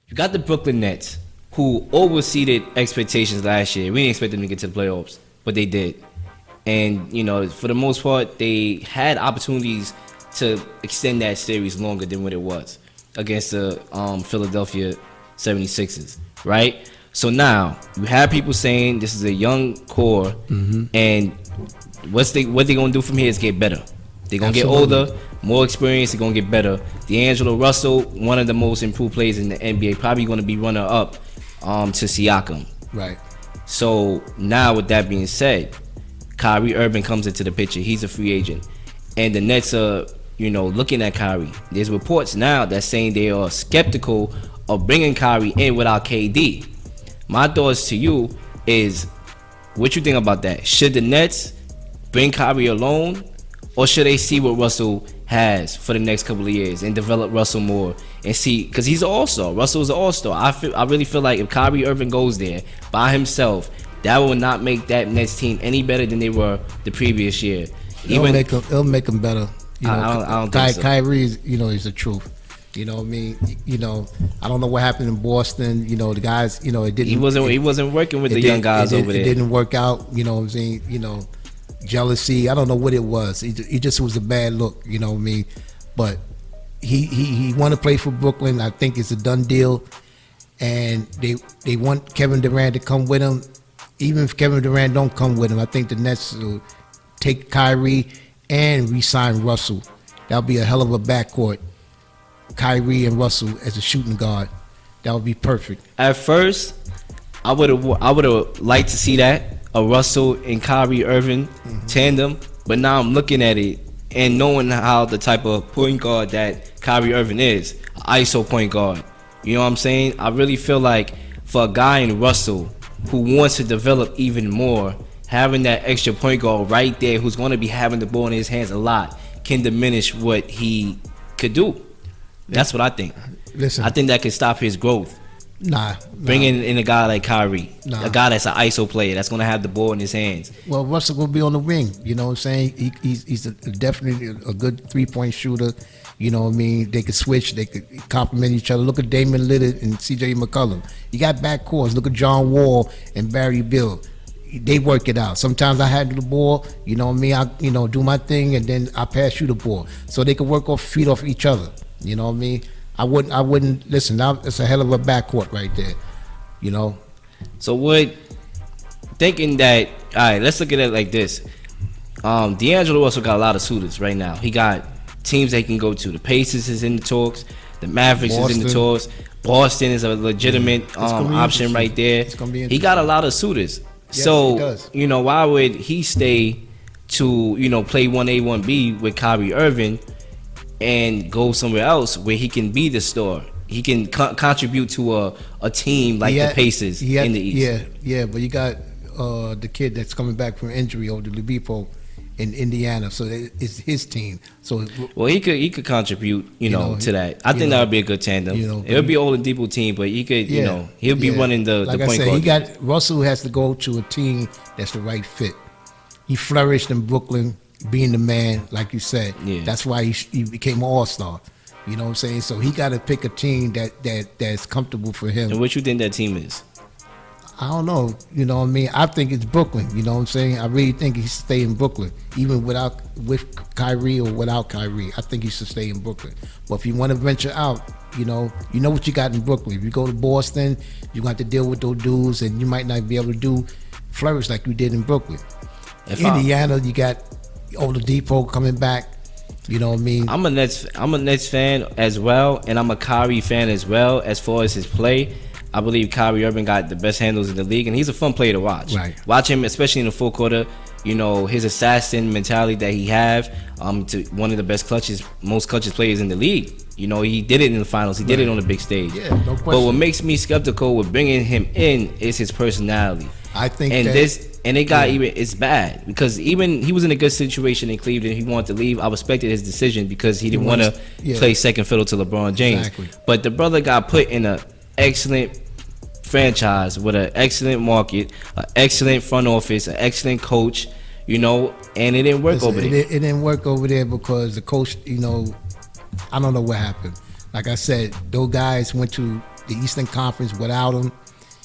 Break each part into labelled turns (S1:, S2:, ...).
S1: You got the Brooklyn Nets, who overseeded expectations last year. We didn't expect them to get to the playoffs, but they did. And, for the most part, they had opportunities to extend that series longer than what it was against the Philadelphia 76ers, right? So now, you have people saying this is a young core, and what they going to do from here is get better. They're going to get older, more experience, they're going to get better. D'Angelo Russell, one of the most improved players in the NBA, probably going to be runner-up to Siakam.
S2: Right.
S1: So now with that being said, Kyrie Irving comes into the picture. He's a free agent. And the Nets are, looking at Kyrie. There's reports now that saying they are skeptical of bringing Kyrie in without KD. My thoughts to you is, what you think about that? Should the Nets bring Kyrie alone? Or should they see what Russell has for the next couple of years and develop Russell more and see, because he's an all-star. Russell's an all-star. I really feel like if Kyrie Irving goes there by himself, that will not make that Nets team any better than they were the previous year.
S2: It'll make them better.
S1: I don't think so.
S2: Kyrie is, is the truth. You know what I mean? I don't know what happened in Boston. The guys, it didn't.
S1: He wasn't working with the young guys over there.
S2: It didn't work out. You know what I'm saying? Jealousy. I don't know what it was. He just was a bad look. You know what I mean? But he want to play for Brooklyn. I think it's a done deal, and they want Kevin Durant to come with him. Even if Kevin Durant don't come with him, I think the Nets will take Kyrie and re-sign Russell. That'll be a hell of a backcourt. Kyrie and Russell as a shooting guard. That would be perfect.
S1: At first, I would have liked to see that, a Russell and Kyrie Irving tandem, but now I'm looking at it and knowing how the type of point guard that Kyrie Irving is, ISO point guard. You know what I'm saying? I really feel like for a guy in Russell who wants to develop even more, having that extra point guard right there who's going to be having the ball in his hands a lot can diminish what he could do. That's what I think.
S2: Listen,
S1: I think that can stop his growth.
S2: Nah.
S1: Bringing in a guy like Kyrie, a guy that's an ISO player, that's going to have the ball in his hands.
S2: Well, Russell will be on the wing. You know what I'm saying? He's definitely a good three-point shooter. You know what I mean? They could switch. They could complement each other. Look at Damian Lillard and C.J. McCollum. You got backcourts. Look at John Wall and Barry Bill. They work it out. Sometimes I handle the ball. You know what I mean? I do my thing, and then I pass you the ball. So they could work feed off each other. You know what I mean? I wouldn't listen. Now it's a hell of a backcourt right there.
S1: So thinking that, all right, let's look at it like this. D'Angelo also got a lot of suitors right now. He got teams they can go to. The Pacers is in the talks. The Mavericks is in the talks. Boston is a legitimate option right there. He got a lot of suitors.
S2: Yes,
S1: so why would he stay to play 1A 1B with Kyrie Irving and go somewhere else where he can be the star? He can contribute to a team like the Pacers in the East.
S2: Yeah, but you got the kid that's coming back from injury, Oladipo, in Indiana, so it's his team. So
S1: he could contribute, to that. I think that would be a good tandem. It would be Oladipo team, but he could, he'll be running the point guard.
S2: Russell has to go to a team that's the right fit. He flourished in Brooklyn, being the man, like you said.
S1: Yeah.
S2: That's why he became an all-star. You know what I'm saying? So he got to pick a team that's comfortable for him.
S1: And what you think that team is?
S2: I don't know. You know what I mean? I think it's Brooklyn. You know what I'm saying? I really think he should stay in Brooklyn, even with Kyrie or without Kyrie. I think he should stay in Brooklyn. But if you want to venture out, you know what you got in Brooklyn. If you go to Boston, you're going to have to deal with those dudes, and you might not be able to flourish like you did in Brooklyn. Indiana, you got Oladipo coming back. You know what I mean?
S1: I'm a Nets fan as well, and I'm a Kyrie fan as well. As far as his play, I believe Kyrie Irving got the best handles in the league, and he's a fun player to watch.
S2: Right.
S1: Watch him, especially in the fourth quarter. His assassin mentality that he have. To one of the most clutches players in the league. He did it in the finals. He did it on the big stage.
S2: Yeah, no question.
S1: But what makes me skeptical with bringing him in is his personality.
S2: I think
S1: it's bad because even he was in a good situation in Cleveland. He wanted to leave. I respected his decision because he didn't want to play second fiddle to LeBron James.
S2: Exactly.
S1: But the brother got put in an excellent franchise with an excellent market, an excellent front office, an excellent coach, and it didn't work over there.
S2: It didn't work over there because the coach, I don't know what happened. Like I said, those guys went to the Eastern Conference without him.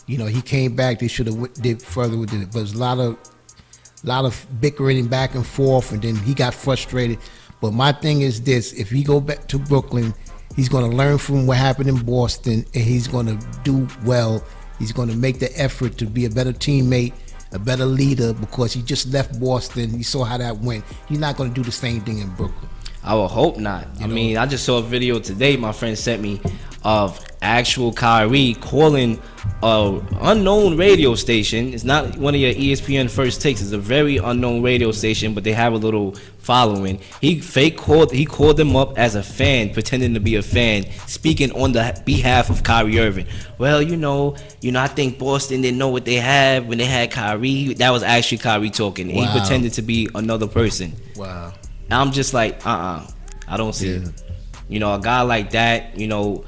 S2: You know, he came back. They should have did further with it, but there's a lot of bickering back and forth, and then he got frustrated. But my thing is this: if he go back to Brooklyn, he's going to learn from what happened in Boston, and he's going to do well. He's going to make the effort to be a better teammate, a better leader, because he just left Boston. He saw how that went. He's not going to do the same thing in Brooklyn.
S1: I would hope not. I mean, I just saw a video today my friend sent me of actual Kyrie calling a unknown radio station. It's not one of your ESPN First Takes. It's a very unknown radio station, but they have a little following. He called them up as a fan, pretending to be a fan, speaking on the behalf of Kyrie Irving. Well, you know, I think Boston didn't know what they had when they had Kyrie. That was actually Kyrie talking. Wow. He pretended to be another person.
S2: Wow.
S1: I'm just like, I don't see it. You know, a guy like that, you know,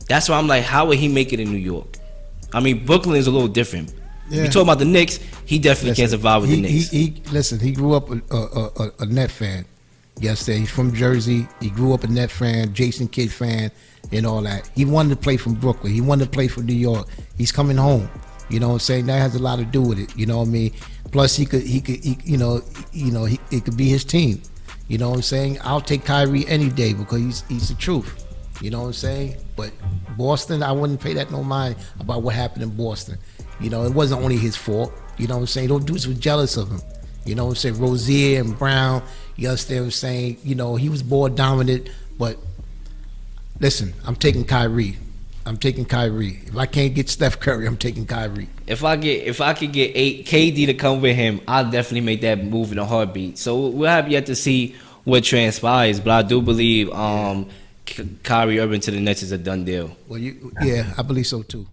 S1: that's why I'm like, how would he make it in New York? I mean, Brooklyn is a little different. Yeah. You talk about the Knicks, he definitely can't survive with the Knicks.
S2: He grew up a Net fan. Yesterday, he's from Jersey. He grew up a Net fan, Jason Kidd fan, and all that. He wanted to play from Brooklyn. He wanted to play for New York. He's coming home. You know what I'm saying? That has a lot to do with it. You know what I mean? Plus, he could it could be his team. You know what I'm saying? I'll take Kyrie any day because he's the truth. You know what I'm saying? But Boston, I wouldn't pay that no mind about what happened in Boston. You know, it wasn't only his fault. You know what I'm saying? Those dudes were jealous of him. You know what I'm saying? Rozier and Brown, you understand what I'm saying? You know, he was ball dominant. But listen, I'm taking Kyrie. If I can't get Steph Curry, I'm taking Kyrie.
S1: If I could get KD to come with him, I'll definitely make that move in a heartbeat. So we'll have yet to see what transpires, but I do believe Kyrie Irving to the Nets is a done deal.
S2: Well, I believe so too.